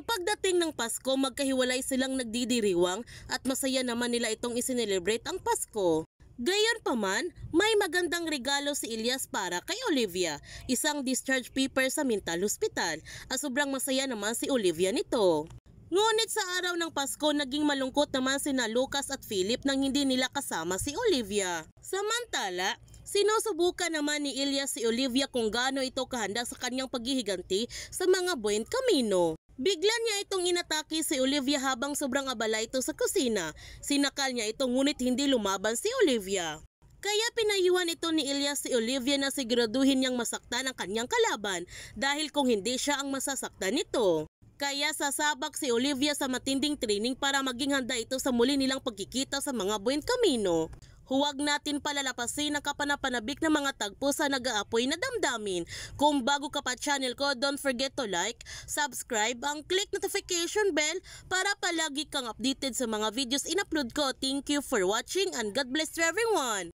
Sa pagdating ng Pasko, magkahiwalay silang nagdidiriwang at masaya naman nila itong isinelebrate ang Pasko. Gayunpaman, may magandang regalo si Elias para kay Olivia, isang discharge paper sa mental hospital, at sobrang masaya naman si Olivia nito. Ngunit sa araw ng Pasko, naging malungkot naman sina Lucas at Philip nang hindi nila kasama si Olivia. Samantala, sinusubukan naman ni Elias si Olivia kung gaano ito kahanda sa kanyang paghihiganti sa mga Buen Camino. Bigla niya itong inatake si Olivia habang sobrang abala ito sa kusina. Sinakal niya ito ngunit hindi lumaban si Olivia. Kaya pinayuhan ito ni Elias si Olivia na siguraduhin niyang masaktan ang kanyang kalaban dahil kung hindi siya ang masasaktan nito. Kaya sasabak si Olivia sa matinding training para maging handa ito sa muli nilang pagkikita sa mga Buen Camino. Huwag natin palalapasin ang kapanapanabik na mga tagpo sa nag-aapoy na damdamin. Kung bago ka pa channel ko, don't forget to like, subscribe, ang click notification bell para palagi kang updated sa mga videos in-upload ko. Thank you for watching and God bless everyone!